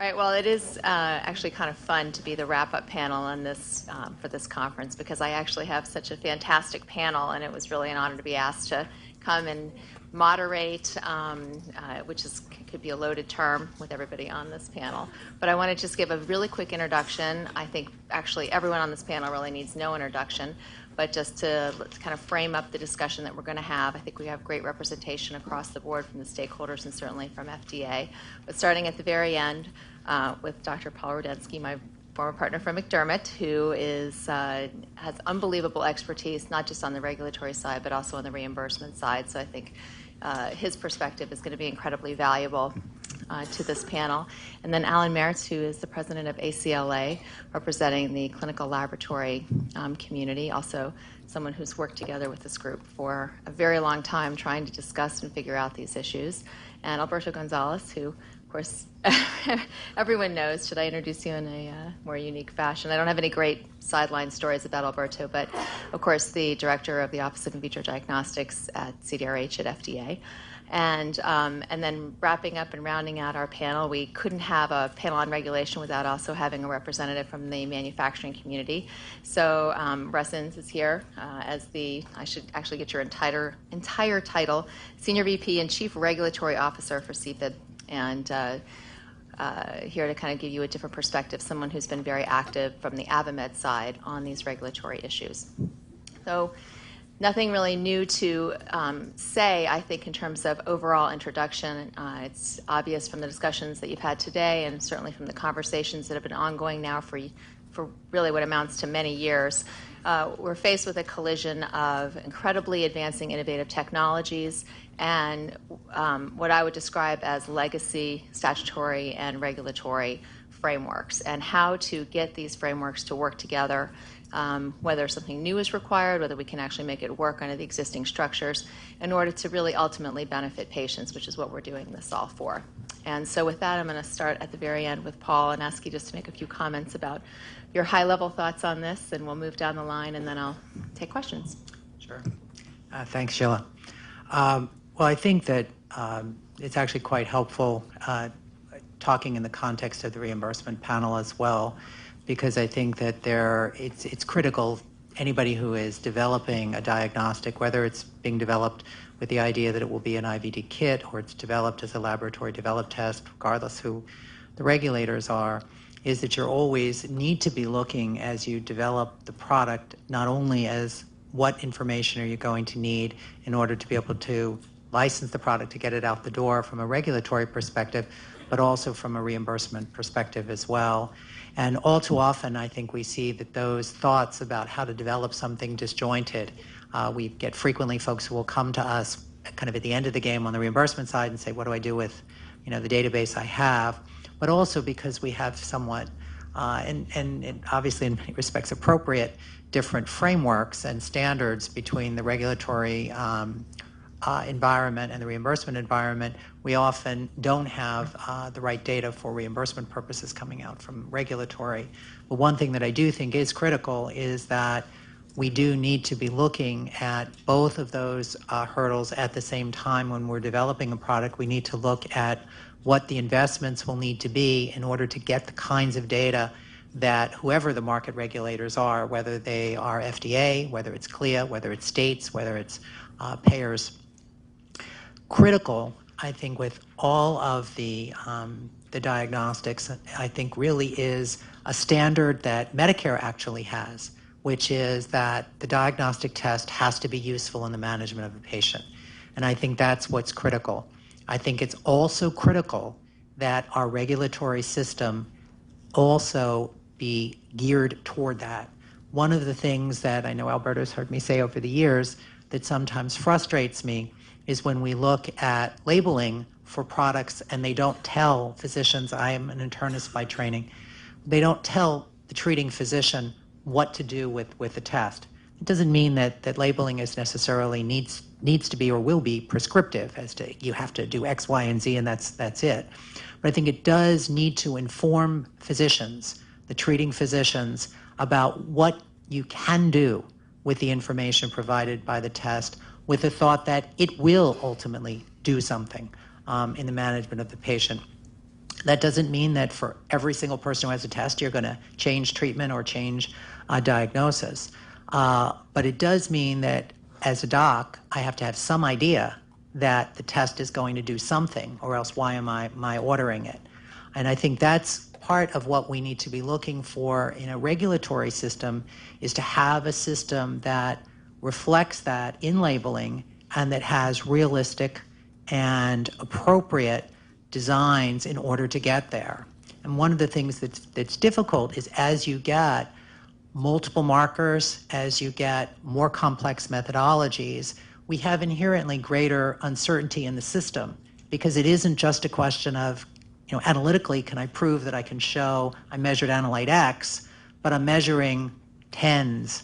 All right, well, it is actually kind of fun to be the wrap-up panel on this for this conference because I actually have such a fantastic panel, and it was really an honor to be asked to come and moderate, which could be a loaded term with everybody on this panel. But I want to just give a really quick introduction. I think actually everyone on this panel really needs no introduction, but just to kind of frame up the discussion that we're going to have. I think we have great representation across the board from the stakeholders and certainly from FDA. But starting at the very end with Dr. Paul Radensky, my former partner from McDermott, who has unbelievable expertise, not just on the regulatory side, but also on the reimbursement side. So I think his perspective is going to be incredibly valuable to this panel. And then Alan Mertz, who is the president of ACLA, representing the clinical laboratory community, also someone who's worked together with this group for a very long time trying to discuss and figure out these issues. And Alberto Gonzalez, who, of course, everyone knows. Should I introduce you in a more unique fashion? I don't have any great sideline stories about Alberto, but, of course, the director of the Office of In Vitro Diagnostics at CDRH at FDA. And then wrapping up and rounding out our panel, we couldn't have a panel on regulation without also having a representative from the manufacturing community. So Russ Enns is here as I should actually get your entire title, Senior VP and Chief Regulatory Officer for Cepheid, and here to kind of give you a different perspective, someone who's been very active from the AdvaMed side on these regulatory issues. So nothing really new to say, I think, in terms of overall introduction. It's obvious from the discussions that you've had today and certainly from the conversations that have been ongoing now for really what amounts to many years. We're faced with a collision of incredibly advancing innovative technologies and what I would describe as legacy statutory and regulatory frameworks, and how to get these frameworks to work together, whether something new is required, whether we can actually make it work under the existing structures in order to really ultimately benefit patients, which is what we're doing this all for. And so with that, I'm going to start at the very end with Paul and ask you just to make a few comments about your high-level thoughts on this, and we'll move down the line, and then I'll take questions. Sure. Thanks, Sheila. Well, I think that it's actually quite helpful talking in the context of the reimbursement panel as well, because I think that it's critical. Anybody who is developing a diagnostic, whether it's being developed with the idea that it will be an IVD kit or it's developed as a laboratory developed test, regardless who the regulators are, is that you always need to be looking as you develop the product, not only as what information are you going to need in order to be able to license the product to get it out the door from a regulatory perspective, but also from a reimbursement perspective as well. And all too often, I think we see that those thoughts about how to develop something disjointed. We get frequently folks who will come to us kind of at the end of the game on the reimbursement side and say, what do I do with the database I have? But also because we have somewhat, and obviously in many respects appropriate, different frameworks and standards between the regulatory environment and the reimbursement environment. We often don't have the right data for reimbursement purposes coming out from regulatory. But one thing that I do think is critical is that we do need to be looking at both of those hurdles at the same time when we're developing a product. We need to look at what the investments will need to be in order to get the kinds of data that whoever the market regulators are, whether they are FDA, whether it's CLIA, whether it's states, whether it's payers. Critical, I think, with all of the diagnostics, I think really is a standard that Medicare actually has, which is that the diagnostic test has to be useful in the management of a patient. And I think that's what's critical. I think it's also critical that our regulatory system also be geared toward that. One of the things that I know Alberto's heard me say over the years that sometimes frustrates me is when we look at labeling for products and they don't tell physicians, I am an internist by training, they don't tell the treating physician what to do with the test. It doesn't mean that labeling is necessarily needs to be or will be prescriptive as to you have to do X, Y, and Z and that's it. But I think it does need to inform physicians, the treating physicians, about what you can do with the information provided by the test, with the thought that it will ultimately do something in the management of the patient. That doesn't mean that for every single person who has a test, you're going to change treatment or change diagnosis. But it does mean that as a doc, I have to have some idea that the test is going to do something, or else why am I ordering it? And I think that's part of what we need to be looking for in a regulatory system, is to have a system that reflects that in labeling and that has realistic and appropriate designs in order to get there. And one of the things that's difficult is as you get multiple markers, as you get more complex methodologies, we have inherently greater uncertainty in the system, because it isn't just a question of, analytically, can I prove that I can show I measured analyte X, but I'm measuring tens,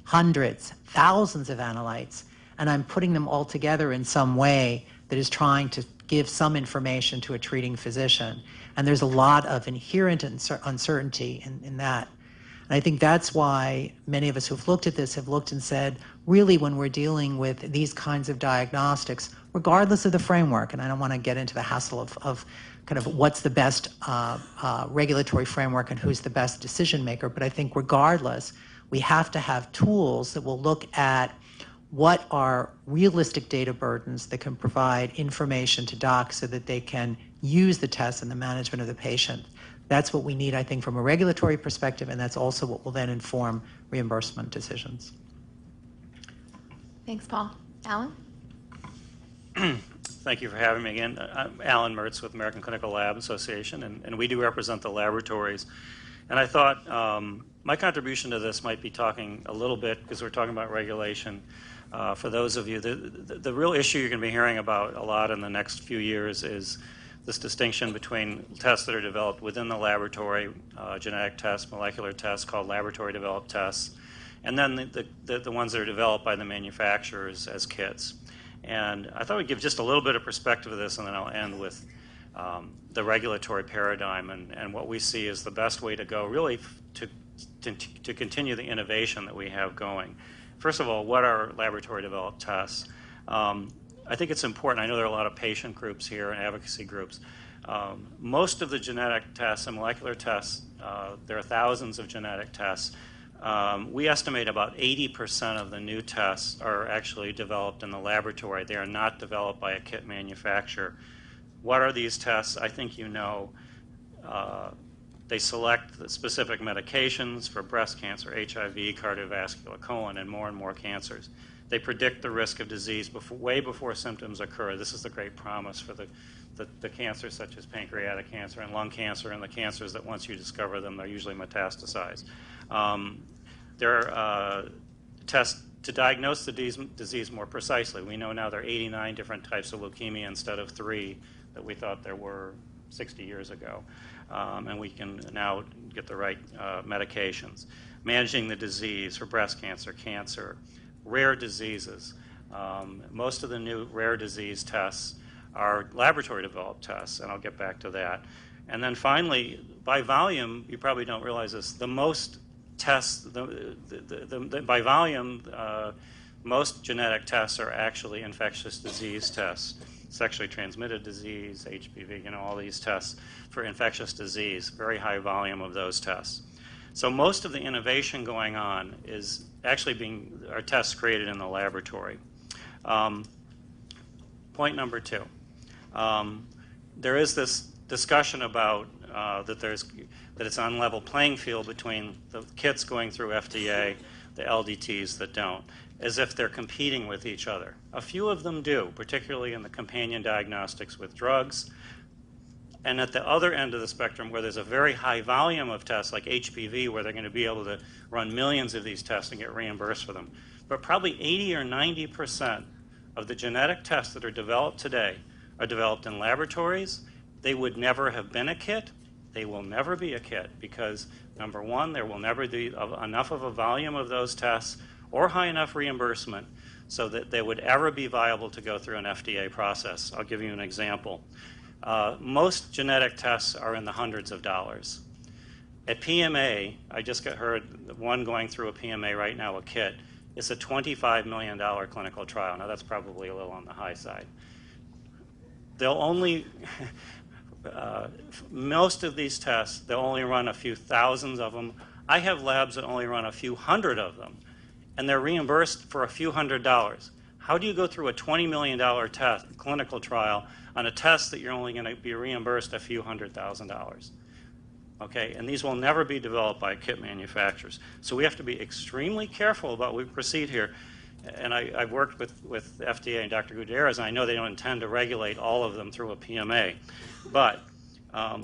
hundreds, thousands of analytes, and I'm putting them all together in some way that is trying to give some information to a treating physician. And there's a lot of inherent uncertainty in that. And I think that's why many of us who've looked at this have looked and said, really, when we're dealing with these kinds of diagnostics, regardless of the framework, and I don't want to get into the hassle of kind of what's the best regulatory framework and who's the best decision maker, but I think regardless, we have to have tools that will look at what are realistic data burdens that can provide information to docs so that they can use the test in the management of the patient. That's what we need, I think, from a regulatory perspective, and that's also what will then inform reimbursement decisions. Thanks, Paul. Alan? Thank you for having me again. I'm Alan Mertz with American Clinical Lab Association, and we do represent the laboratories. And I thought my contribution to this might be talking a little bit, because we're talking about regulation. For those of you, the real issue you're going to be hearing about a lot in the next few years is this distinction between tests that are developed within the laboratory, genetic tests, molecular tests called laboratory developed tests, and then the ones that are developed by the manufacturers as kits. And I thought we'd give just a little bit of perspective of this, and then I'll end with the regulatory paradigm and what we see as the best way to go, really to continue the innovation that we have going. First of all, what are laboratory developed tests? I think it's important. I know there are a lot of patient groups here and advocacy groups. Most of the genetic tests and molecular tests, there are thousands of genetic tests. We estimate about 80% of the new tests are actually developed in the laboratory. They are not developed by a kit manufacturer. What are these tests? I think you know. They select the specific medications for breast cancer, HIV, cardiovascular, colon, and more cancers. They predict the risk of disease way before symptoms occur. This is the great promise for the cancers such as pancreatic cancer and lung cancer, and the cancers that once you discover them, they're usually metastasized. There are tests to diagnose the disease more precisely. We know now there are 89 different types of leukemia instead of 3 that we thought there were 60 years ago. And we can now get the right medications. Managing the disease for breast cancer, cancer, rare diseases. Most of the new rare disease tests are laboratory developed tests, and I'll get back to that. And then finally, by volume, you probably don't realize this, the most tests, by volume, most genetic tests are actually infectious disease tests. Sexually transmitted disease, HPV, all these tests for infectious disease, very high volume of those tests. So most of the innovation going on is actually are tests created in the laboratory. Point number 2. There is this discussion about that it's on level playing field between the kits going through FDA, the LDTs that don't, as if they're competing with each other. A few of them do, particularly in the companion diagnostics with drugs. And at the other end of the spectrum, where there's a very high volume of tests like HPV, where they're going to be able to run millions of these tests and get reimbursed for them. But probably 80 or 90% of the genetic tests that are developed today are developed in laboratories. They would never have been a kit. They will never be a kit because, number one, there will never be enough of a volume of those tests or high enough reimbursement so that they would ever be viable to go through an FDA process. I'll give you an example. Most genetic tests are in the hundreds of dollars. At PMA, I just heard one going through a PMA right now, a kit, it's a $25 million clinical trial. Now that's probably a little on the high side. They'll only, most of these tests, they'll only run a few thousands of them. I have labs that only run a few hundred of them, and they're reimbursed for a few $100s. How do you go through a $20 million test, clinical trial on a test that you're only going to be reimbursed a few $100,000? Okay, and these will never be developed by kit manufacturers. So we have to be extremely careful about what we proceed here. And I've worked with FDA and Dr. Gutierrez, and I know they don't intend to regulate all of them through a PMA. But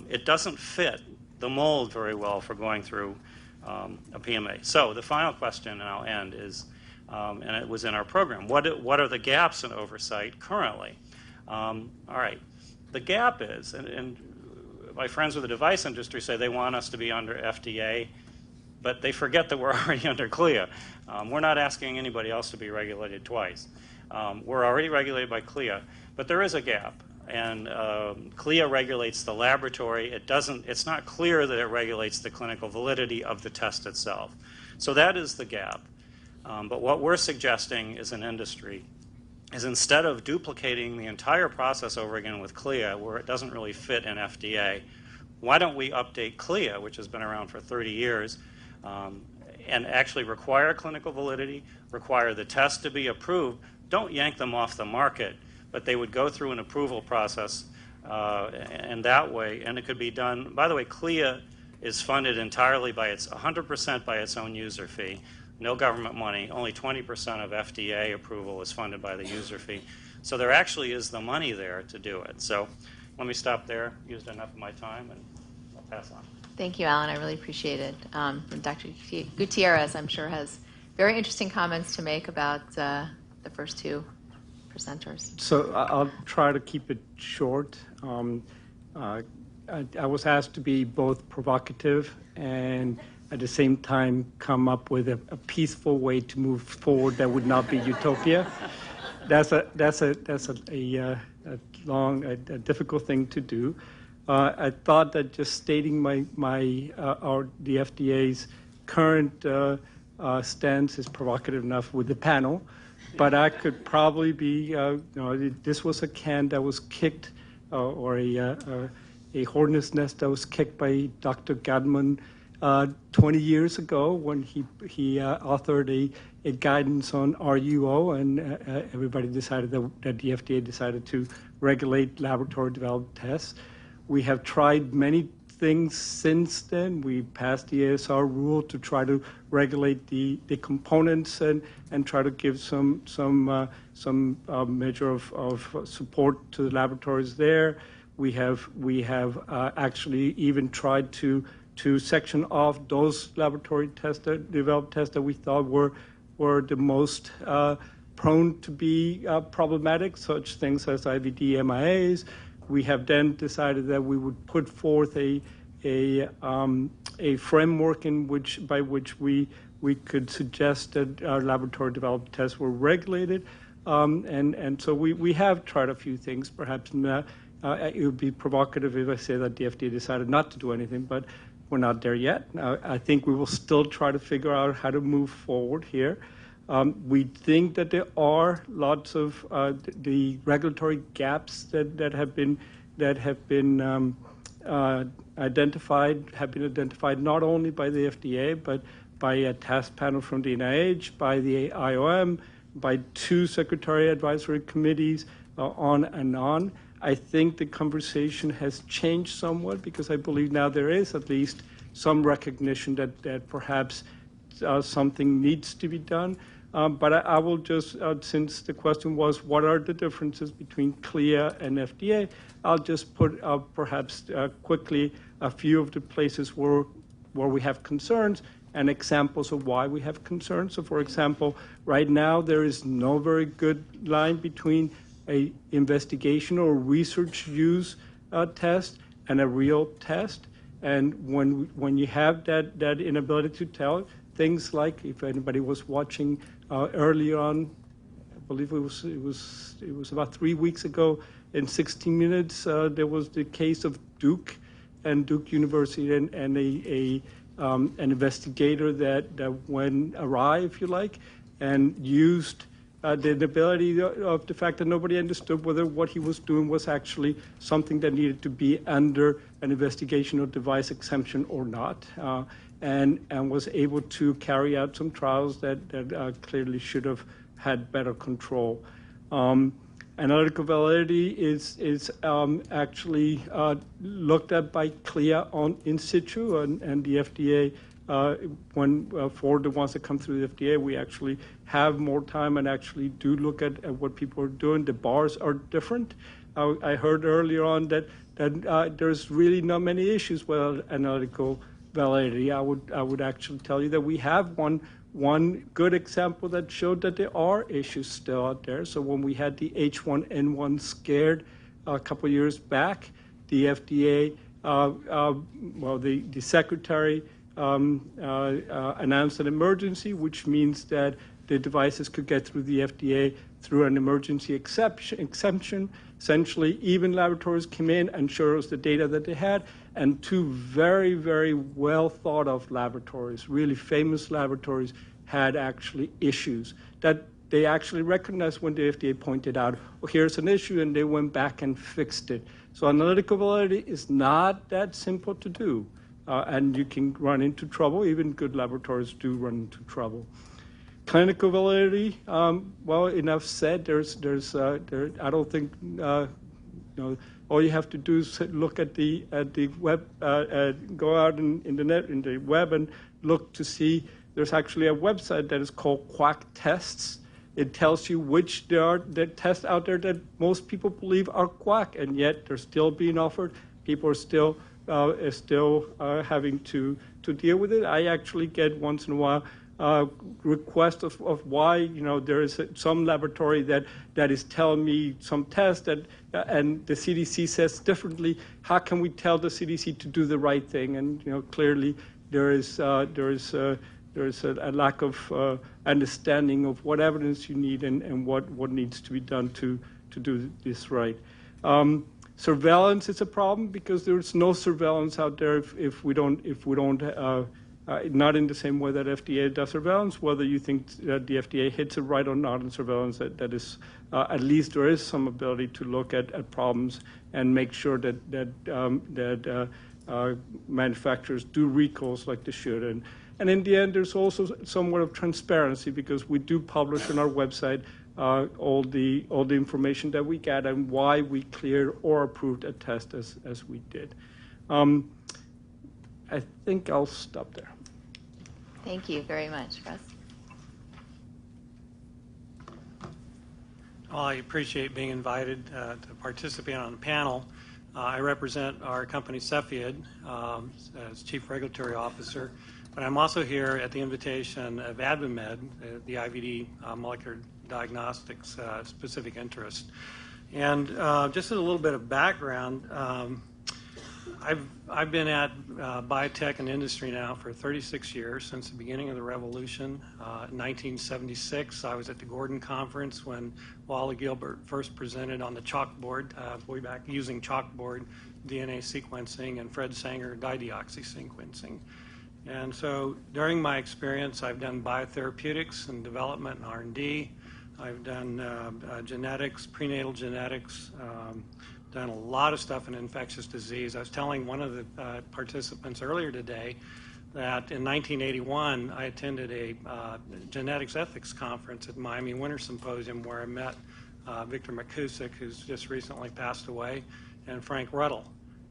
it doesn't fit the mold very well for going through a PMA. So the final question, and I'll end, is, and it was in our program, what are the gaps in oversight currently? All right, the gap is, and my friends with the device industry say they want us to be under FDA, but they forget that we're already under CLIA. We're not asking anybody else to be regulated twice. We're already regulated by CLIA, but there is a gap. And CLIA regulates the laboratory. It's not clear that it regulates the clinical validity of the test itself. So that is the gap. But what we're suggesting as an industry is, instead of duplicating the entire process over again with CLIA, where it doesn't really fit in FDA, why don't we update CLIA, which has been around for 30 years, and actually require clinical validity, require the test to be approved. Don't yank them off the market, but they would go through an approval process, and that way, and it could be done. By the way, CLIA is funded entirely by 100% by its own user fee. No government money. Only 20% of FDA approval is funded by the user fee. So there actually is the money there to do it. So let me stop there. Used enough of my time, and I'll pass on. Thank you, Alan. I really appreciate it. And Dr. Gutierrez, I'm sure, has very interesting comments to make about the first two presenters. So I'll try to keep it short. I was asked to be both provocative and at the same time come up with a peaceful way to move forward that would not be utopia. That's a difficult thing to do. I thought that just stating the FDA's current stance is provocative enough with the panel, but I could probably be. This was a can that was kicked, or a hornet's nest that was kicked by Dr. Gadman 20 years ago when he authored a guidance on RUO, and everybody decided that the FDA decided to regulate laboratory-developed tests. We have tried many things since then. We passed the ASR rule to try to regulate the components and try to give some measure of support to the laboratories there. We have actually even tried to section off those laboratory developed tests that we thought were the most prone to be problematic, such things as IVD MIAs. We have then decided that we would put forth a framework by which we could suggest that our laboratory developed tests were regulated, and so we have tried a few things. Perhaps not, it would be provocative if I say that the FDA decided not to do anything, but we're not there yet. I think we will still try to figure out how to move forward here. We think that there are lots of the regulatory gaps that have been identified not only by the FDA but by a task panel from the NIH, by the IOM, by 2 secretary advisory committees, on and on. I think the conversation has changed somewhat because I believe now there is at least some recognition that perhaps something needs to be done. But I will just, since the question was what are the differences between CLIA and FDA, I'll just put perhaps quickly a few of the places where we have concerns and examples of why we have concerns. So for example, right now there is no very good line between a investigation or research use test and a real test. And when you have that inability to tell, things like, if anybody was watching early on, I believe it was about 3 weeks ago, in 16 Minutes, there was the case of Duke and Duke University and an investigator that went awry, if you like, and used the inability of the fact that nobody understood whether what he was doing was actually something that needed to be under an investigational device exemption or not, and was able to carry out some trials that clearly should have had better control. Analytical validity is actually looked at by CLIA in situ, and the FDA, for the ones that come through the FDA, we actually have more time and actually do look at what people are doing. The bars are different. I heard earlier on that there's really not many issues with analytical validity. I would actually tell you that we have one good example that showed that there are issues still out there. So when we had the H1N1 scared a couple years back, the FDA, the secretary announced an emergency, which means that the devices could get through the FDA through an emergency exemption. Essentially, even laboratories came in and showed us the data that they had, and two very, very well thought of laboratories, really famous laboratories, had actually issues that they actually recognized when the FDA pointed out, well, here's an issue, and they went back and fixed it. So analytical validity is not that simple to do, and you can run into trouble. Even good laboratories do run into trouble. Clinical validity, well, enough said. I don't think, all you have to do is look at the web, go out in the web and look to see. There's actually a website that is called Quack Tests. It tells you which there are the tests out there that most people believe are quack, and yet they're still being offered. People are still having to deal with it. I actually get once in a while request of why there is some laboratory that is telling me some test and the CDC says differently. How can we tell the CDC to do the right thing? And clearly there is a lack of understanding of what evidence you need and what needs to be done to do this right. Surveillance is a problem because there's no surveillance out there if we don't not in the same way that FDA does surveillance. Whether you think that the FDA hits it right or not in surveillance, that is at least there is some ability to look at problems and make sure that manufacturers do recalls like they should. And in the end, there's also somewhat of transparency because we do publish on our website all the information that we get and why we cleared or approved a test as we did. I think I'll stop there. Thank you very much, Russ. Well, I appreciate being invited to participate on the panel. I represent our company Cepheid as Chief Regulatory Officer, but I'm also here at the invitation of AdvaMed, the IVD molecular diagnostics specific interest. And just as a little bit of background, I've been at biotech and industry now for 36 years, since the beginning of the revolution. In 1976, I was at the Gordon Conference when Wally Gilbert first presented on the chalkboard, way back using chalkboard DNA sequencing, and Fred Sanger dideoxy sequencing. And so during my experience, I've done biotherapeutics and development and R&D. I've done genetics, prenatal genetics, done a lot of stuff in infectious disease. I was telling one of the participants earlier today that in 1981, I attended a genetics ethics conference at Miami Winter Symposium where I met Victor McCusick, who's just recently passed away, and Frank Ruddle.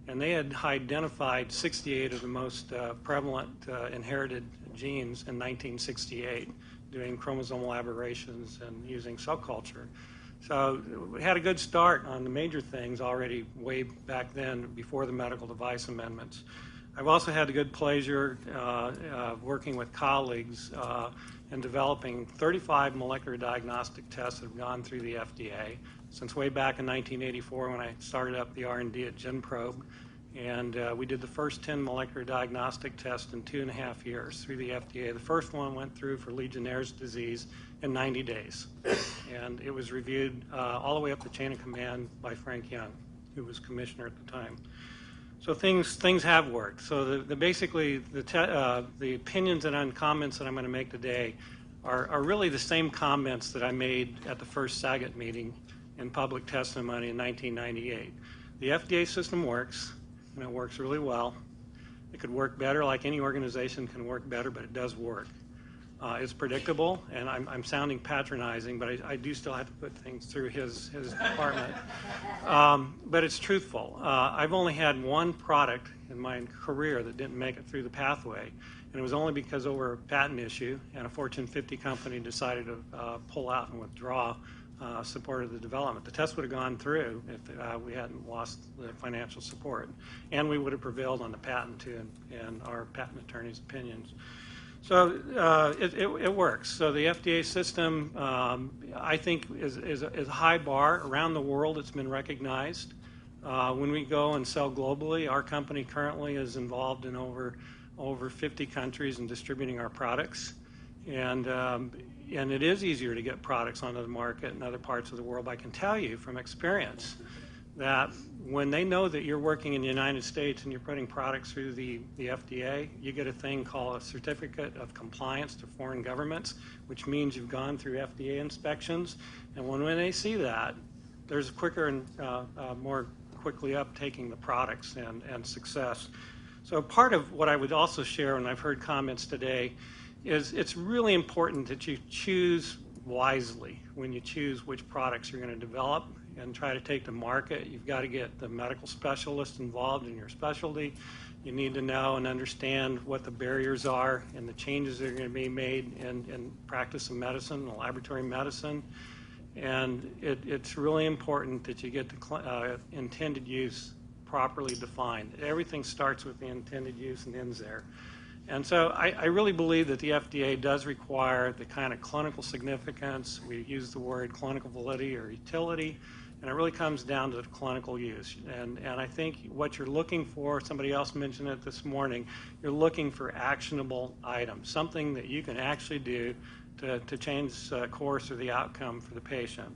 And they had identified 68 of the most prevalent inherited genes in 1968, doing chromosomal aberrations and using cell culture. So we had a good start on the major things already way back then, before the medical device amendments. I've also had the good pleasure of working with colleagues in developing 35 molecular diagnostic tests that have gone through the FDA since way back in 1984 when I started up the R&D at GenProbe. And we did the first 10 molecular diagnostic tests in 2.5 years through the FDA. The first one went through for Legionnaire's disease in 90 days. And it was reviewed all the way up the chain of command by Frank Young, who was commissioner at the time. So things have worked. So basically the opinions and comments that I'm going to make today are really the same comments that I made at the first Saget meeting in public testimony in 1998. The FDA system works, and it works really well. It could work better, like any organization can work better, but it does work. It's predictable, and I'm sounding patronizing, but I do still have to put things through his department. But it's truthful. I've only had one product in my career that didn't make it through the pathway, and it was only because over a patent issue, and a Fortune 50 company decided to pull out and withdraw support of the development. The test would have gone through if we hadn't lost the financial support, and we would have prevailed on the patent too, and our patent attorney's opinions. So it works. So the FDA system, I think, is a high bar. Around the world, it's been recognized. When we go and sell globally, our company currently is involved in over 50 countries in distributing our products. And it is easier to get products onto the market in other parts of the world. But I can tell you from experience that when they know that you're working in the United States and you're putting products through the FDA, you get a thing called a Certificate of Compliance to Foreign Governments, which means you've gone through FDA inspections. And when they see that, there's quicker and more quickly uptaking the products and success. So part of what I would also share, and I've heard comments today, is it's really important that you choose wisely when you choose which products you're going to develop and try to take to market. You've got to get the medical specialists involved in your specialty. You need to know and understand what the barriers are and the changes that are going to be made in practice of medicine, laboratory medicine. And it's really important that you get the intended use properly defined. Everything starts with the intended use and ends there. And so I really believe that the FDA does require the kind of clinical significance. We use the word clinical validity or utility, and it really comes down to the clinical use. And I think what you're looking for, somebody else mentioned it this morning, you're looking for actionable items, something that you can actually do to change the course or the outcome for the patient.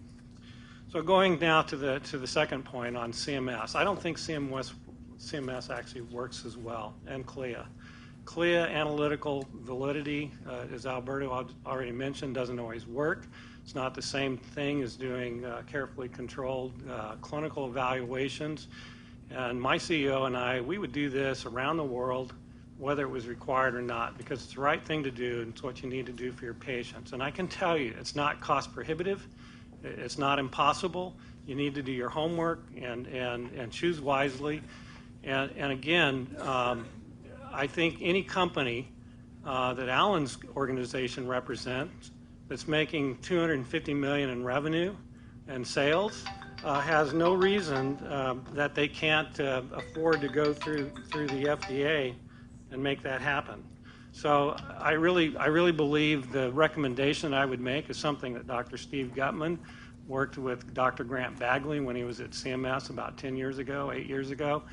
So going now to the second point on CMS, I don't think CMS actually works as well, and CLIA. CLIA, Analytical Validity, as Alberto already mentioned, doesn't always work. It's not the same thing as doing carefully controlled clinical evaluations. And my CEO and I, we would do this around the world, whether it was required or not, because it's the right thing to do and it's what you need to do for your patients. And I can tell you, it's not cost prohibitive. It's not impossible. You need to do your homework and choose wisely. And again, I think any company that Alan's organization represents that's making $250 million in revenue and sales has no reason that they can't afford to go through the FDA and make that happen. So I really believe the recommendation I would make is something that Dr. Steve Gutman worked with Dr. Grant Bagley when he was at CMS about 8 years ago.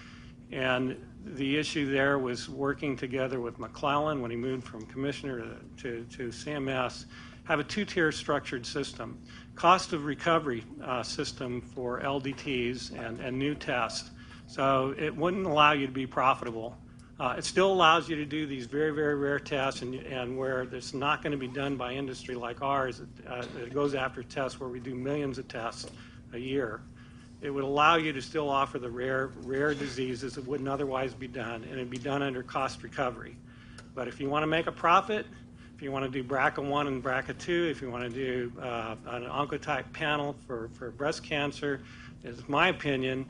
And the issue there was working together with McClellan when he moved from commissioner to CMS, have a two-tier structured system. Cost of recovery system for LDTs and new tests. So it wouldn't allow you to be profitable. It still allows you to do these very, very rare tests and where it's not going to be done by industry like ours. It goes after tests where we do millions of tests a year. It would allow you to still offer the rare diseases that wouldn't otherwise be done, and it'd be done under cost recovery. But if you want to make a profit, if you want to do BRCA 1 and BRCA 2, if you want to do an oncotype panel for breast cancer, is my opinion,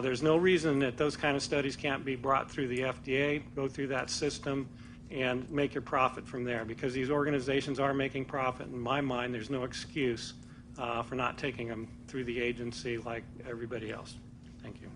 there's no reason that those kind of studies can't be brought through the FDA, go through that system, and make your profit from there. Because these organizations are making profit. In my mind, there's no excuse for not taking them through the agency like everybody else. Thank you.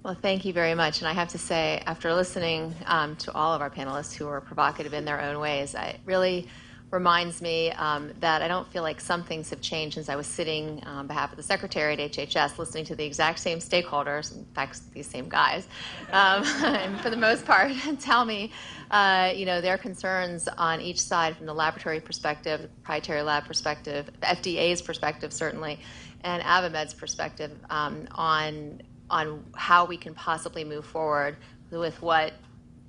Well, thank you very much. And I have to say, after listening to all of our panelists who were provocative in their own ways, it really reminds me that I don't feel like some things have changed since I was sitting on behalf of the secretary at HHS listening to the exact same stakeholders, in fact, these same guys, and for the most part, tell me, their concerns on each side from the laboratory perspective, the proprietary lab perspective, the FDA's perspective, certainly, and AdvaMed's perspective on how we can possibly move forward with what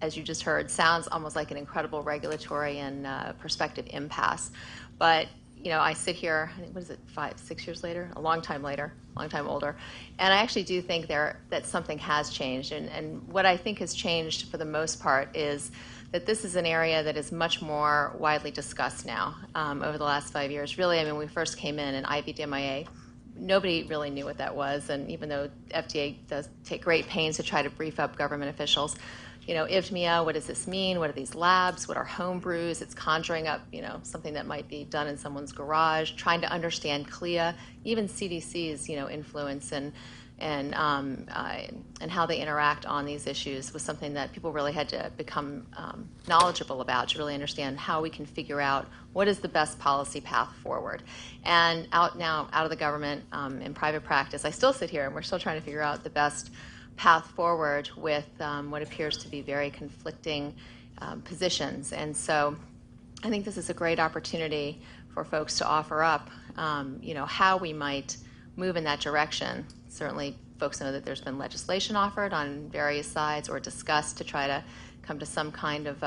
as you just heard, sounds almost like an incredible regulatory and perspective impasse. But I sit here, I think, what is it, 5, 6 years later? A long time later, a long time older. And I actually do think that something has changed. And what I think has changed for the most part is that this is an area that is much more widely discussed now over the last 5 years. Really, I mean, when we first came in IVDMIA, nobody really knew what that was. And even though FDA does take great pains to try to brief up government officials, IVDMIA, what does this mean? What are these labs? What are home brews? It's conjuring up, something that might be done in someone's garage, trying to understand CLIA, even CDC's, influence and how they interact on these issues was something that people really had to become knowledgeable about to really understand how we can figure out what is the best policy path forward. And out of the government, in private practice, I still sit here and we're still trying to figure out the best path forward with what appears to be very conflicting positions. And so I think this is a great opportunity for folks to offer up, how we might move in that direction. Certainly folks know that there's been legislation offered on various sides or discussed to try to come to some kind of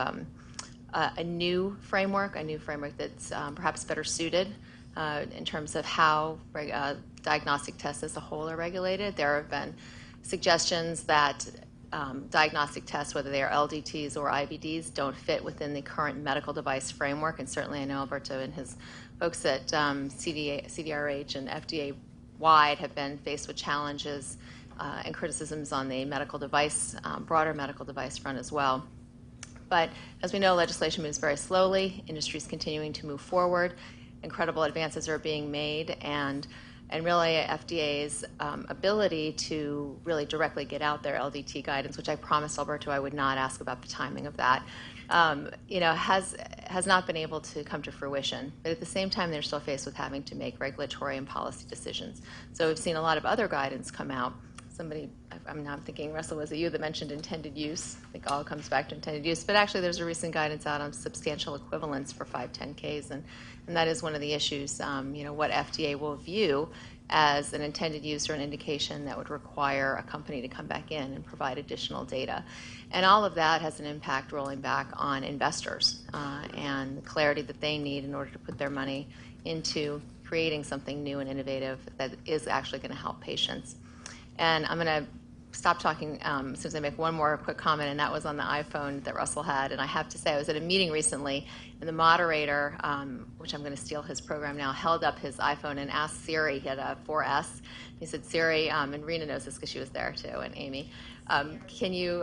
a new framework that's perhaps better suited in terms of how diagnostic tests as a whole are regulated. There have been suggestions that diagnostic tests, whether they are LDTs or IVDs, don't fit within the current medical device framework. And certainly I know Alberto and his folks at CDRH and FDA-wide have been faced with challenges and criticisms on the medical device, broader medical device front as well. But as we know, legislation moves very slowly. Industry is continuing to move forward. Incredible advances are being made, and really FDA's ability to really directly get out their LDT guidance, which I promised Alberto I would not ask about the timing of that, has not been able to come to fruition. But at the same time, they're still faced with having to make regulatory and policy decisions. So we've seen a lot of other guidance come out. I'm thinking, Russell, was it you that mentioned intended use? I think all comes back to intended use. But actually, there's a recent guidance out on substantial equivalence for 510Ks, and that is one of the issues, what FDA will view as an intended use or an indication that would require a company to come back in and provide additional data. And all of that has an impact rolling back on investors and the clarity that they need in order to put their money into creating something new and innovative that is actually going to help patients. And I'm going to stop talking as soon as I make one more quick comment, and that was on the iPhone that Russell had. And I have to say, I was at a meeting recently, and the moderator, which I'm going to steal his program now, held up his iPhone and asked Siri, he had a 4S, he said, Siri, and Rena knows this because she was there too, and Amy, can you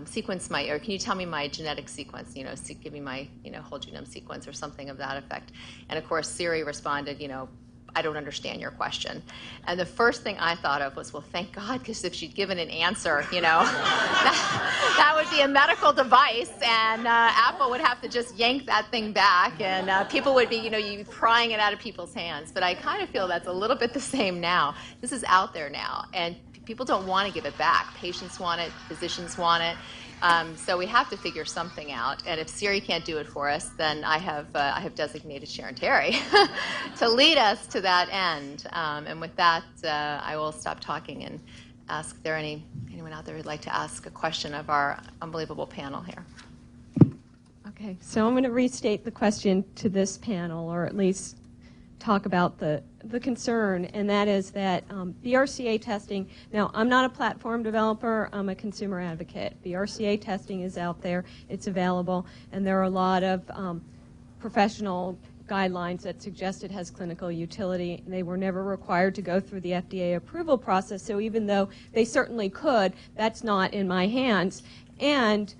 sequence or can you tell me my genetic sequence, give me my, whole genome sequence or something of that effect. And of course, Siri responded, I don't understand your question. And the first thing I thought of was, well, thank God, because if she'd given an answer, that would be a medical device, and Apple would have to just yank that thing back, and people would be, you prying it out of people's hands. But I kind of feel that's a little bit the same now. This is out there now, and people don't want to give it back. Patients want it, physicians want it. So we have to figure something out, and if Siri can't do it for us, then I have designated Sharon Terry to lead us to that end. And with that, I will stop talking and ask if there anyone out there who'd like to ask a question of our unbelievable panel here. Okay, so I'm going to restate the question to this panel, or at least talk about the concern, and that is that BRCA testing, now I'm not a platform developer, I'm a consumer advocate. BRCA testing is out there, it's available, and there are a lot of professional guidelines that suggest it has clinical utility. They were never required to go through the FDA approval process, so even though they certainly could, that's not in my hands. And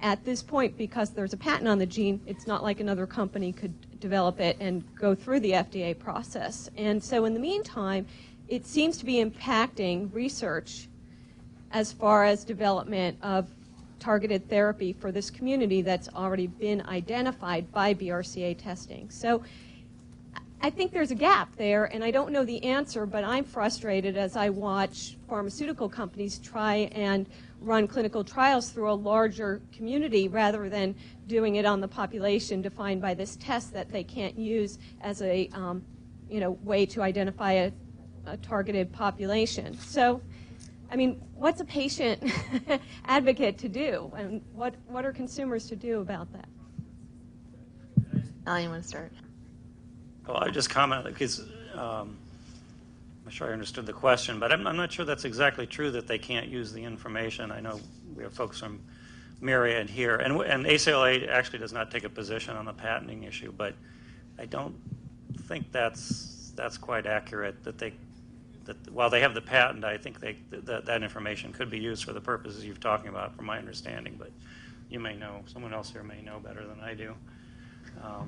at this point, because there's a patent on the gene, it's not like another company could develop it and go through the FDA process. And so in the meantime, it seems to be impacting research as far as development of targeted therapy for this community that's already been identified by BRCA testing. So I think there's a gap there, and I don't know the answer, but I'm frustrated as I watch pharmaceutical companies try and run clinical trials through a larger community rather than doing it on the population defined by this test that they can't use as a way to identify a targeted population. So I mean, what's a patient advocate to do, and what are consumers to do about that? Alan, you want to start? Well, I just commented because I'm not sure I understood the question, but I'm not sure that's exactly true that they can't use the information. I know we have folks from Myriad here, and ACLA actually does not take a position on the patenting issue, but I don't think that's quite accurate. That while they have the patent, I think that information could be used for the purposes you're talking about, from my understanding. But you may know, someone else here may know better than I do. Well,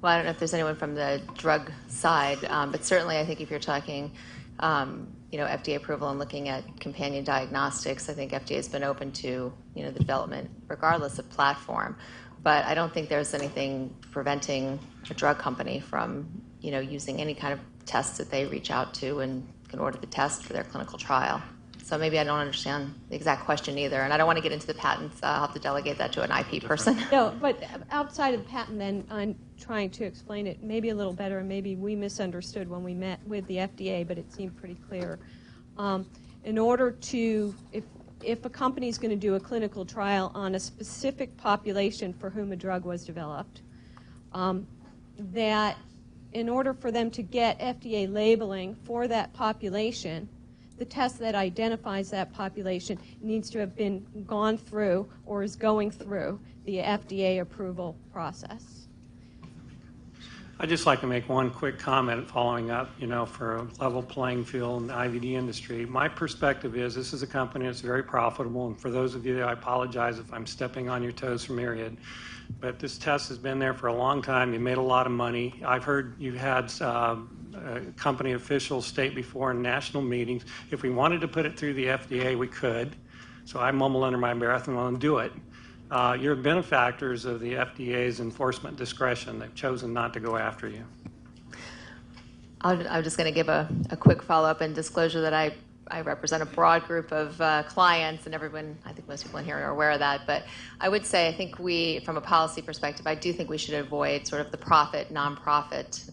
I don't know if there's anyone from the drug side, but certainly I think if you're talking, FDA approval and looking at companion diagnostics, I think FDA has been open to, the development regardless of platform. But I don't think there's anything preventing a drug company from, using any kind of tests that they reach out to and can order the test for their clinical trial. So maybe I don't understand the exact question either, and I don't want to get into the patents. I'll have to delegate that to an IP person. No, but outside of the patent, then I'm trying to explain it maybe a little better, and maybe we misunderstood when we met with the FDA, but it seemed pretty clear. In order to, if a company is going to do a clinical trial on a specific population for whom a drug was developed, that in order for them to get FDA labeling for that population, the test that identifies that population needs to have been gone through or is going through the FDA approval process. I'd just like to make one quick comment following up, for a level playing field in the IVD industry. My perspective is this is a company that's very profitable, and for those of you, I apologize if I'm stepping on your toes for Myriad, but this test has been there for a long time. You made a lot of money. I've heard you've had company officials state before in national meetings, if we wanted to put it through the FDA, we could. So I mumble under my breath and want to do it. You're benefactors of the FDA's enforcement discretion. They've chosen not to go after you. I'm just going to give a quick follow-up and disclosure that I represent a broad group of clients, and everyone, I think most people in here are aware of that. But I would say, I think from a policy perspective, I do think we should avoid sort of the profit, nonprofit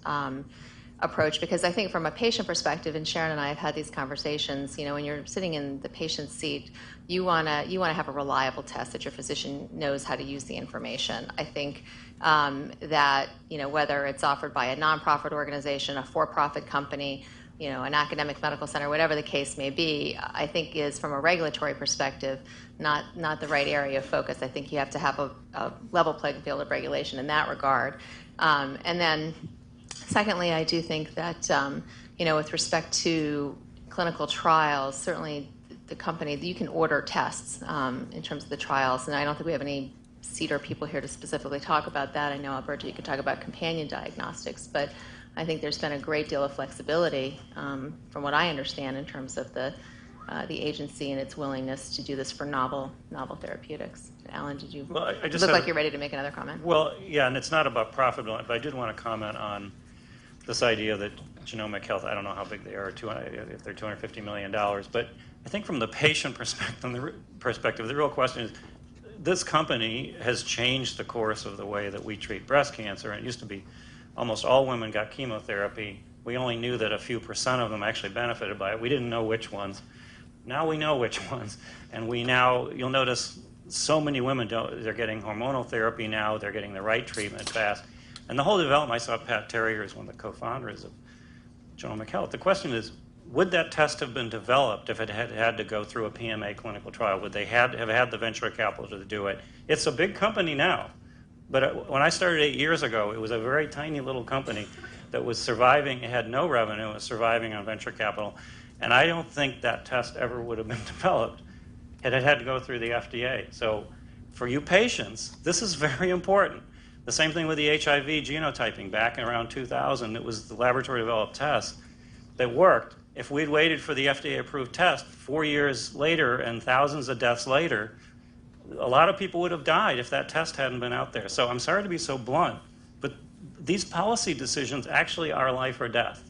approach, because I think from a patient perspective, and Sharon and I have had these conversations, when you're sitting in the patient's seat, you want to have a reliable test that your physician knows how to use the information. I think that, whether it's offered by a nonprofit organization, a for-profit company, an academic medical center, whatever the case may be, I think is, from a regulatory perspective, not the right area of focus. I think you have to have a level playing field of regulation in that regard. And then secondly, I do think that, with respect to clinical trials, certainly the company, you can order tests in terms of the trials, and I don't think we have any CDER people here to specifically talk about that. I know, Alberto, you could talk about companion diagnostics, but I think there's been a great deal of flexibility, from what I understand, in terms of the agency and its willingness to do this for novel therapeutics. Alan, did you look like you're ready to make another comment? Well, yeah, and it's not about profit, but I did want to comment on this idea that genomic health, I don't know how big they are, if they're $250 million, but I think from the patient perspective, the real question is, this company has changed the course of the way that we treat breast cancer. And it used to be almost all women got chemotherapy. We only knew that a few % of them actually benefited by it. We didn't know which ones. Now we know which ones. And you'll notice so many women, they're getting hormonal therapy now, they're getting the right treatment fast. And the whole development, I saw Pat Terrier as one of the co-founders of Genomic Health. The question is, would that test have been developed if it had to go through a PMA clinical trial? Would they have had the venture capital to do it? It's a big company now. But when I started 8 years ago, it was a very tiny little company that was surviving. It had no revenue. It was surviving on venture capital. And I don't think that test ever would have been developed had it had to go through the FDA. So for you patients, this is very important. The same thing with the HIV genotyping. Back in around 2000, it was the laboratory-developed test that worked. If we'd waited for the FDA-approved test 4 years later and thousands of deaths later, a lot of people would have died if that test hadn't been out there. So I'm sorry to be so blunt, but these policy decisions actually are life or death.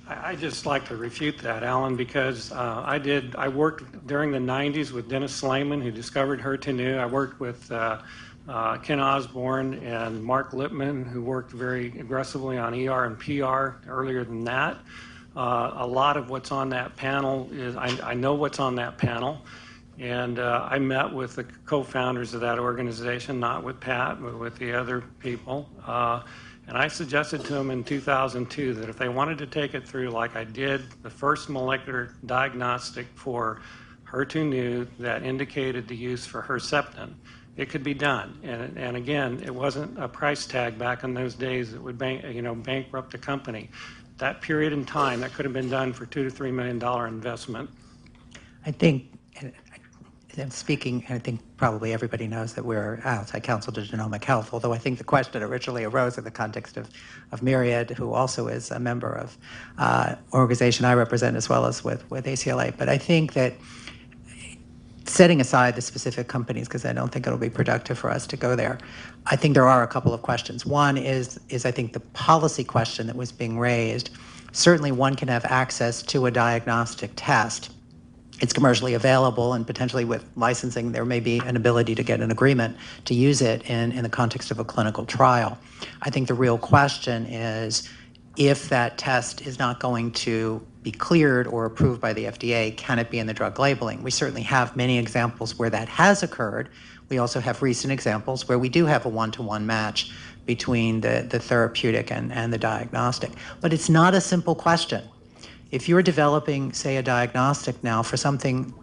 I just like to refute that, Alan, because I worked during the 90s with Dennis Slayman, who discovered HER2/neu. I worked with Ken Osborne and Mark Lippman, who worked very aggressively on ER and PR earlier than that. A lot of what's on that panel is, I know what's on that panel, and I met with the co-founders of that organization, not with Pat, but with the other people. And I suggested to them in 2002 that if they wanted to take it through like I did the first molecular diagnostic for HER2/neu that indicated the use for Herceptin, it could be done. And again, it wasn't a price tag back in those days that would bankrupt a company. That period in time, that could have been done for $2 to $3 million investment. I think, and I'm speaking, I think probably everybody knows that we're outside counsel to Genomic Health, although I think the question originally arose in the context of Myriad, who also is a member of organization I represent, as well as with ACLA. But I think that, setting aside the specific companies, because I don't think it'll be productive for us to go there, I think there are a couple of questions. One is I think the policy question that was being raised. Certainly one can have access to a diagnostic test. It's commercially available, and potentially with licensing there may be an ability to get an agreement to use it in the context of a clinical trial. I think the real question is, if that test is not going to be cleared or approved by the FDA, can it be in the drug labeling? We certainly have many examples where that has occurred. We also have recent examples where we do have a one-to-one match between the therapeutic and the diagnostic. But it's not a simple question. If you're developing, say, a diagnostic now for something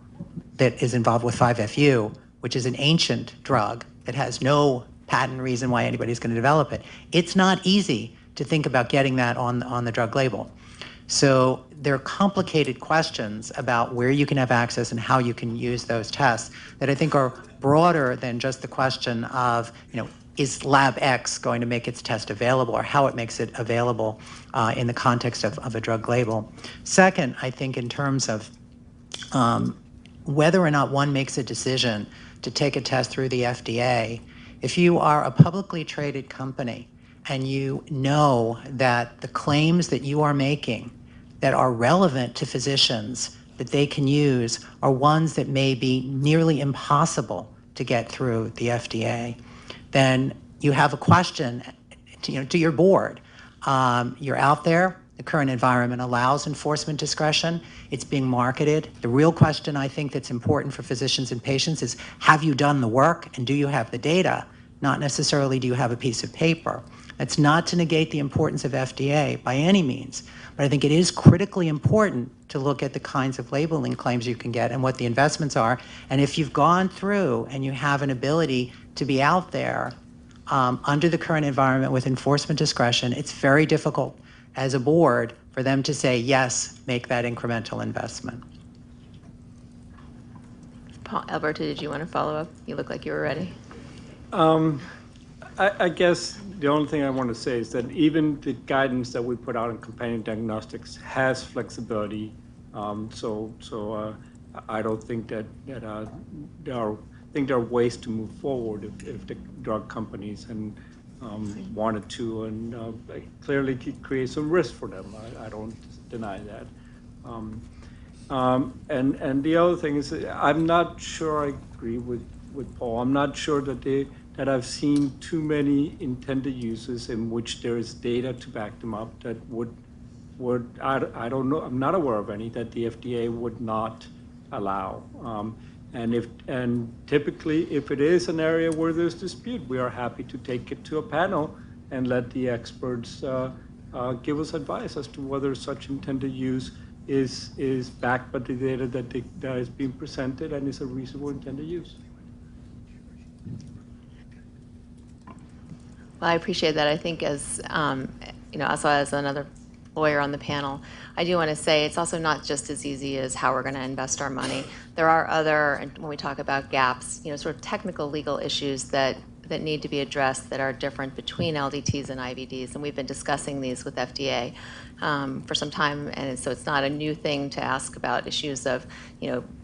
that is involved with 5-FU, which is an ancient drug that has no patent reason why anybody's going to develop it, it's not easy to think about getting that on the drug label. So there are complicated questions about where you can have access and how you can use those tests that I think are broader than just the question of, is Lab X going to make its test available, or how it makes it available in the context of a drug label. Second, I think in terms of whether or not one makes a decision to take a test through the FDA, if you are a publicly traded company and you know that the claims that you are making that are relevant to physicians that they can use are ones that may be nearly impossible to get through the FDA, then you have a question to your board. You're out there. The current environment allows enforcement discretion. It's being marketed. The real question I think that's important for physicians and patients is, have you done the work and do you have the data? Not necessarily do you have a piece of paper. That's not to negate the importance of FDA by any means, but I think it is critically important to look at the kinds of labeling claims you can get and what the investments are. And if you've gone through and you have an ability to be out there under the current environment with enforcement discretion, it's very difficult as a board for them to say, yes, make that incremental investment. Alberto, did you want to follow up? You look like you were ready. I guess the only thing I want to say is that even the guidance that we put out in companion diagnostics has flexibility. So I don't think that there are ways to move forward if the drug companies wanted to, and clearly could create some risk for them. I don't deny that. And the other thing is, I'm not sure I agree with Paul. I'm not sure that I've seen too many intended uses in which there is data to back them up that would I don't know, I'm not aware of any that the FDA would not allow. And typically, if it is an area where there's dispute, we are happy to take it to a panel and let the experts give us advice as to whether such intended use is backed by the data that is being presented and is a reasonable intended use. Well, I appreciate that. I think as, also as another lawyer on the panel, I do want to say it's also not just as easy as how we're going to invest our money. There are other, and when we talk about gaps, sort of technical legal issues that need to be addressed that are different between LDTs and IVDs, and we've been discussing these with FDA for some time, and so it's not a new thing to ask about issues of,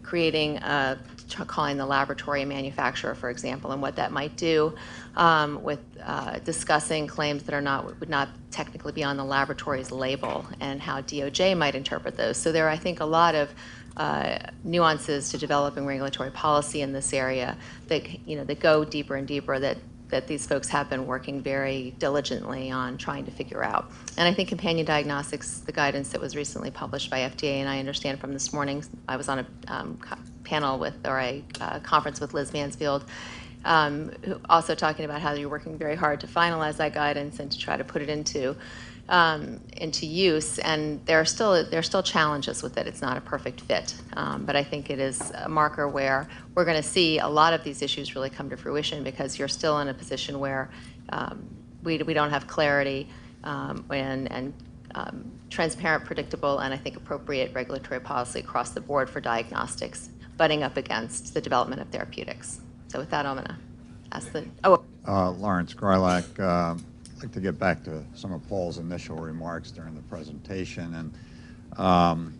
creating calling the laboratory a manufacturer, for example, and what that might do with discussing claims that would not technically be on the laboratory's label and how DOJ might interpret those. So there are, I think, a lot of nuances to developing regulatory policy in this area that that go deeper and deeper that that these folks have been working very diligently on trying to figure out. And I think companion diagnostics, the guidance that was recently published by FDA, and I understand from this morning, I was on a panel with, or a conference with Liz Mansfield, also talking about how you're working very hard to finalize that guidance and to try to put it into use. And there are still challenges with it. It's not a perfect fit, but I think it is a marker where we're going to see a lot of these issues really come to fruition, because you're still in a position where we don't have clarity and transparent, predictable, and I think appropriate regulatory policy across the board for diagnostics, butting up against the development of therapeutics. So with that, I'm going to ask the, Lawrence Grylack. I'd like to get back to some of Paul's initial remarks during the presentation, and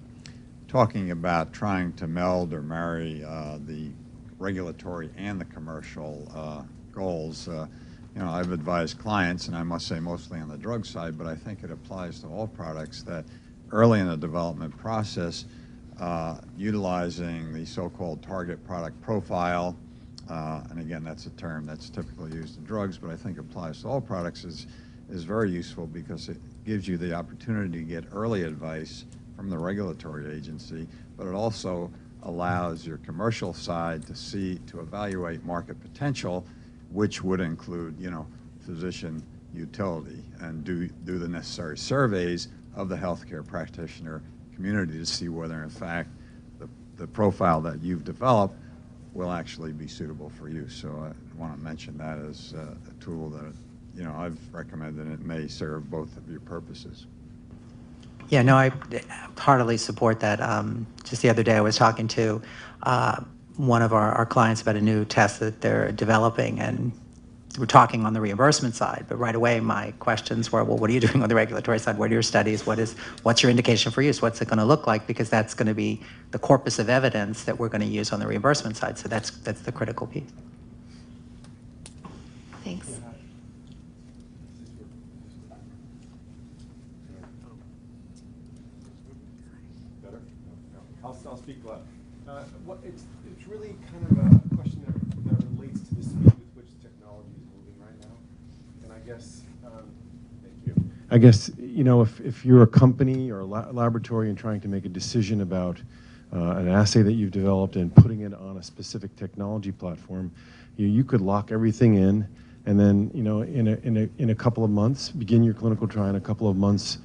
talking about trying to meld or marry the regulatory and the commercial goals. You know, I've advised clients, and I must say mostly on the drug side, but I think it applies to all products, that early in the development process, utilizing the so-called target product profile, and again, that's a term that's typically used in drugs, but I think applies to all products, is very useful, because it gives you the opportunity to get early advice from the regulatory agency, but it also allows your commercial side to evaluate market potential, which would include, you know, physician utility, and do the necessary surveys of the healthcare practitioner community to see whether, in fact, the profile that you've developed will actually be suitable for use. So I want to mention that as a tool that, you know, I've recommended, and it may serve both of your purposes. Yeah, no, I heartily support that. Just the other day I was talking to one of our clients about a new test that they're developing, and we're talking on the reimbursement side, but right away my questions were, well, what are you doing on the regulatory side? What are your studies? What's your indication for use? What's it going to look like? Because that's going to be the corpus of evidence that we're going to use on the reimbursement side. So that's the critical piece. thanks. I'll speak loud. It's really kind of a question that relates to the speed with which technology is moving right now. And I guess, thank you. I guess, you know, if you're a company or a laboratory and trying to make a decision about an assay that you've developed and putting it on a specific technology platform, you could lock everything in, and then, you know, in a couple of months, begin your clinical trial. In a couple of months,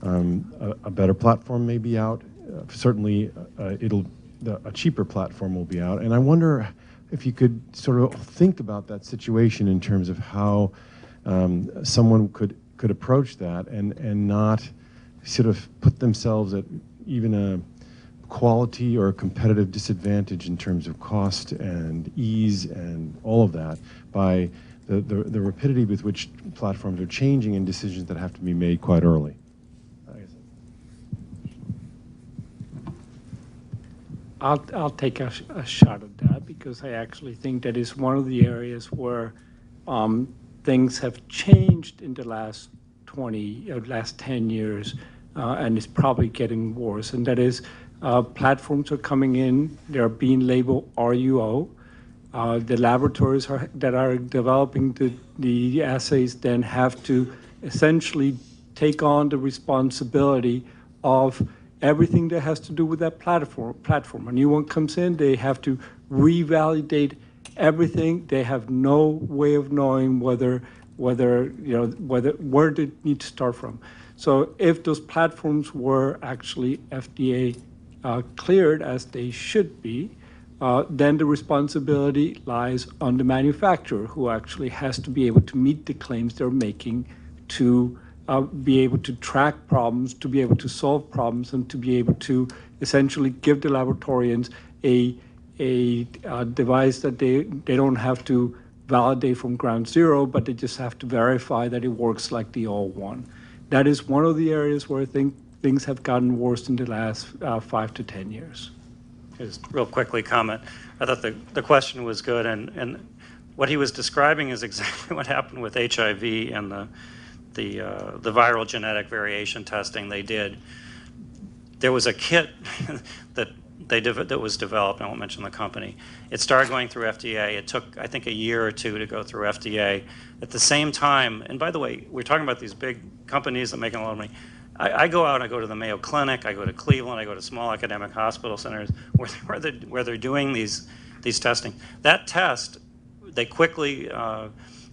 a better platform may be out. Certainly, a cheaper platform will be out. And I wonder if you could sort of think about that situation in terms of how someone could approach that and not sort of put themselves at even a quality or a competitive disadvantage in terms of cost and ease and all of that by the rapidity with which platforms are changing and decisions that have to be made quite early. I'll take a shot at that, because I actually think that is one of the areas where things have changed in the last 10 years, and it's probably getting worse. And that is, platforms are coming in, they're being labeled RUO. The laboratories that are developing the assays then have to essentially take on the responsibility of everything that has to do with that platform. A new one comes in, they have to revalidate everything. They have no way of knowing where they need to start from. So if those platforms were actually FDA cleared, as they should be, then the responsibility lies on the manufacturer, who actually has to be able to meet the claims they're making, to be able to track problems, to be able to solve problems, and to be able to essentially give the laboratorians a device that they don't have to validate from ground zero, but they just have to verify that it works like the old one. That is one of the areas where I think things have gotten worse in the last 5 to 10 years. Just real quickly comment. I thought the question was good, and what he was describing is exactly what happened with HIV and the viral genetic variation testing they did. There was a kit that that was developed. I won't mention the company. It started going through FDA. It took, I think, a year or two to go through FDA. At the same time, and by the way, we're talking about these big companies that make a lot of money. I go out, I go to the Mayo Clinic, I go to Cleveland, I go to small academic hospital centers where they're doing these testing. That test, they quickly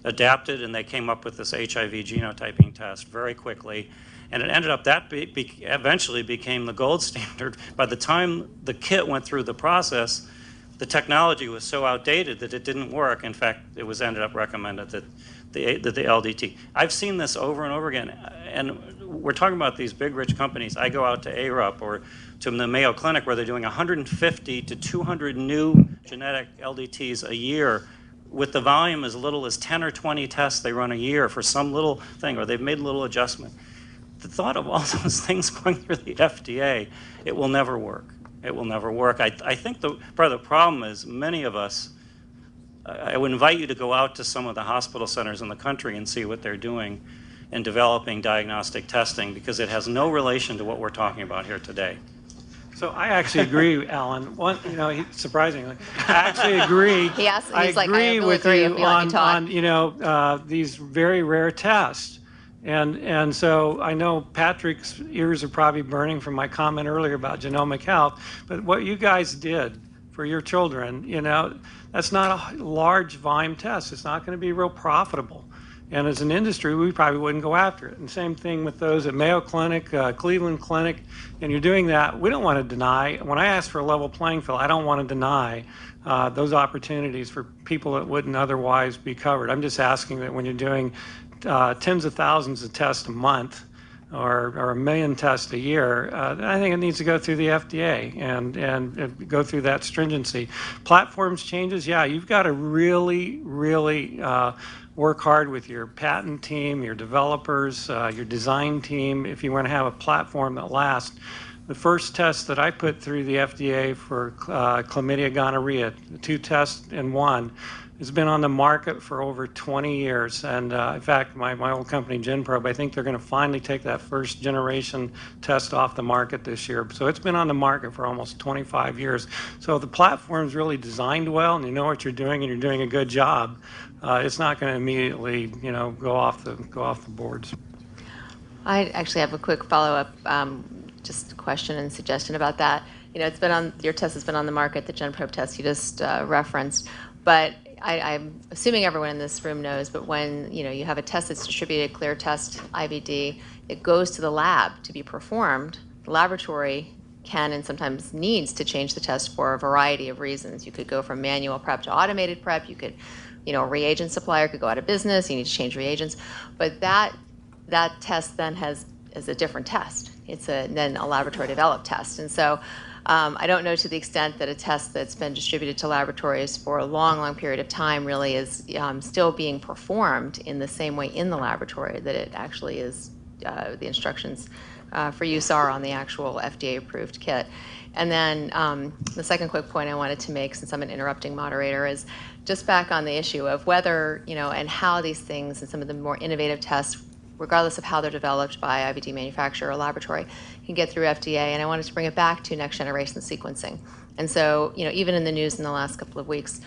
adapted, and they came up with this HIV genotyping test very quickly. And it ended up eventually became the gold standard. By the time the kit went through the process, the technology was so outdated that it didn't work. In fact, it was ended up recommended that the LDT. I've seen this over and over again. And we're talking about these big, rich companies. I go out to ARUP or to the Mayo Clinic where they're doing 150 to 200 new genetic LDTs a year with the volume as little as 10 or 20 tests they run a year for some little thing, or they've made a little adjustment. The thought of all those things going through the FDA, it will never work. It will never work. I think part of the problem is many of us, I would invite you to go out to some of the hospital centers in the country and see what they're doing in developing diagnostic testing, because it has no relation to what we're talking about here today. So I actually agree, Alan. Surprisingly, I actually agree. I agree with you on these very rare tests. And so I know Patrick's ears are probably burning from my comment earlier about genomic health, but what you guys did for your children, that's not a large volume test. It's not going to be real profitable. And as an industry, we probably wouldn't go after it. And same thing with those at Mayo Clinic, Cleveland Clinic, and you're doing that. We don't want to deny. When I ask for a level playing field, I don't want to deny those opportunities for people that wouldn't otherwise be covered. I'm just asking that when you're doing tens of thousands of tests a month or 1 million tests a year, I think it needs to go through the FDA and go through that stringency. Platforms changes, yeah, you've got to really, really work hard with your patent team, your developers, your design team, if you want to have a platform that lasts. The first test that I put through the FDA for chlamydia, gonorrhea, 2 tests in 1, has been on the market for over 20 years. And in fact, my old company, GenProbe, I think they're going to finally take that first generation test off the market this year. So it's been on the market for almost 25 years. So if the platform's really designed well and you know what you're doing and you're doing a good job, it's not going to immediately, go off the boards. I actually have a quick follow-up, just question and suggestion about that. It's been your test has been on the market, the GenProbe test you just referenced, but I'm assuming everyone in this room knows, but when you have a test that's distributed, clear test, IVD, it goes to the lab to be performed. The laboratory can and sometimes needs to change the test for a variety of reasons. You could go from manual prep to automated prep. You could, a reagent supplier could go out of business. You need to change reagents, but that test then is a different test. It's then a laboratory developed test, and so. I don't know to the extent that a test that's been distributed to laboratories for a long, long period of time really is still being performed in the same way in the laboratory that it actually is. The instructions for use are on the actual FDA-approved kit. And then the second quick point I wanted to make, since I'm an interrupting moderator, is just back on the issue of whether, and how these things and some of the more innovative tests, regardless of how they're developed by IVD manufacturer or laboratory, can get through FDA. And I wanted to bring it back to next generation sequencing. And so, even in the news in the last couple of weeks,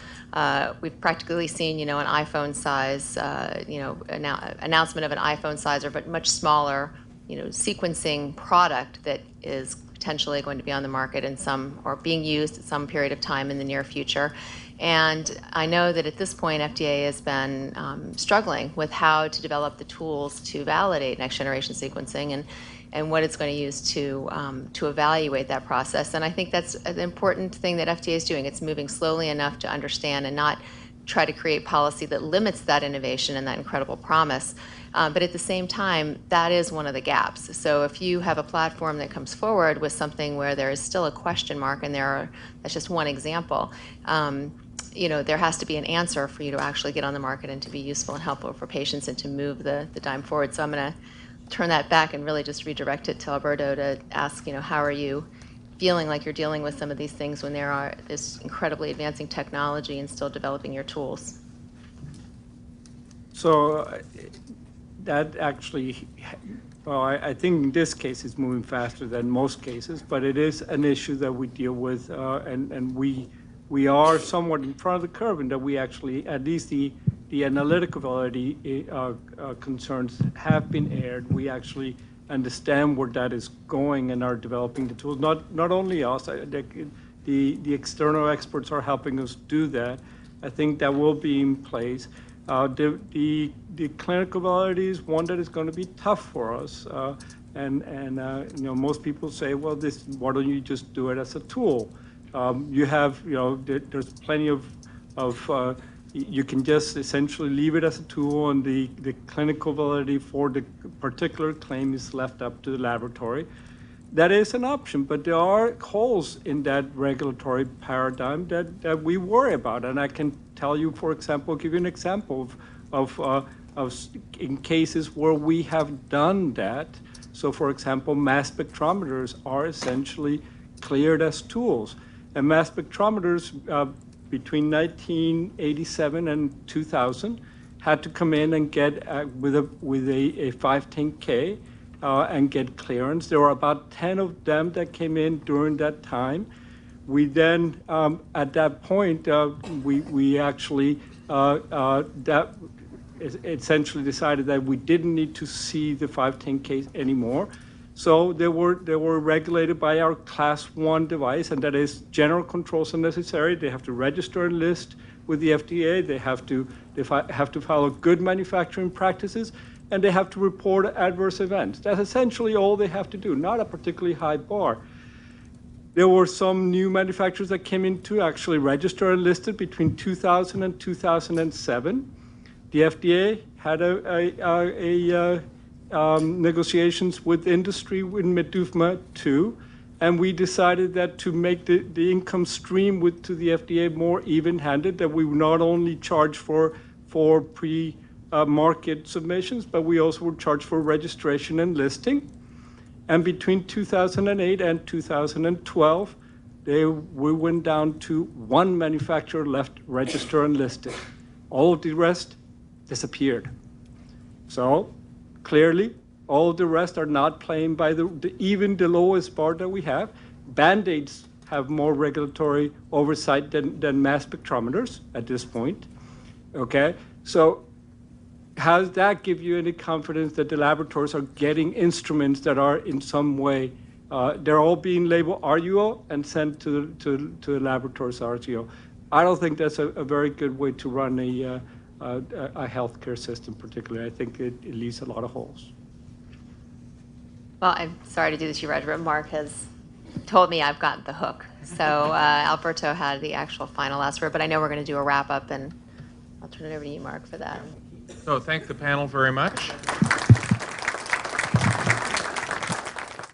we've practically seen, an iPhone size, announcement of an iPhone size, but much smaller, sequencing product that is potentially going to be on the market in or being used at some period of time in the near future. And I know that at this point, FDA has been struggling with how to develop the tools to validate next generation sequencing and what it's going to use to evaluate that process. And I think that's an important thing that FDA is doing. It's moving slowly enough to understand and not try to create policy that limits that innovation and that incredible promise. But at the same time, that is one of the gaps. So if you have a platform that comes forward with something where there is still a question mark, and that's just one example, there has to be an answer for you to actually get on the market and to be useful and helpful for patients and to move the dime forward. So I'm going to turn that back and really just redirect it to Alberto to ask, how are you feeling like you're dealing with some of these things when there are this incredibly advancing technology and still developing your tools? So that actually Well, I think in this case it's moving faster than most cases, but it is an issue that we deal with, and we are somewhat in front of the curve in that we actually, at least the analytical validity concerns have been aired. We actually understand where that is going and are developing the tools. Not only us, the external experts are helping us do that. I think that will be in place. The clinical validity is one that is going to be tough for us, and you know, most people say, well, why don't you just do it as a tool? You have, you know, there's plenty of you can just essentially leave it as a tool, and the clinical validity for the particular claim is left up to the laboratory. That is an option, but there are holes in that regulatory paradigm that we worry about. And I can tell you, for example, give you an example of in cases where we have done that. So, for example, mass spectrometers are essentially cleared as tools. And mass spectrometers between 1987 and 2000 had to come in and get with a 510K. And get clearance. There were about 10 of them that came in during that time. We then, at that point, we actually that essentially decided that we didn't need to see the 510K anymore. So they were regulated by our Class 1 device, and that is general controls are necessary. They have to register and list with the FDA. They have to follow good manufacturing practices, and they have to report adverse events. That's essentially all they have to do, not a particularly high bar. There were some new manufacturers that came in to actually register and listed between 2000 and 2007. The FDA had negotiations with industry in MEDUFMA 2, and we decided that to make the income stream to the FDA more even-handed, that we would not only charge for market submissions, but we also would charge for registration and listing. And between 2008 and 2012, we went down to one manufacturer left registered and listed. All of the rest disappeared. So clearly, all of the rest are not playing by even the lowest bar that we have. Band-Aids have more regulatory oversight than mass spectrometers at this point. Okay, so how does that give you any confidence that the laboratories are getting instruments that are in some way, they're all being labeled RUO and sent to the laboratories RTO? I don't think that's a very good way to run a healthcare system, particularly. I think it leaves a lot of holes. Well, I'm sorry to do this to you, Roger, but Mark has told me I've got the hook. So Alberto had the actual final last word, but I know we're going to do a wrap-up, and I'll turn it over to you, Mark, for that. So thank the panel very much.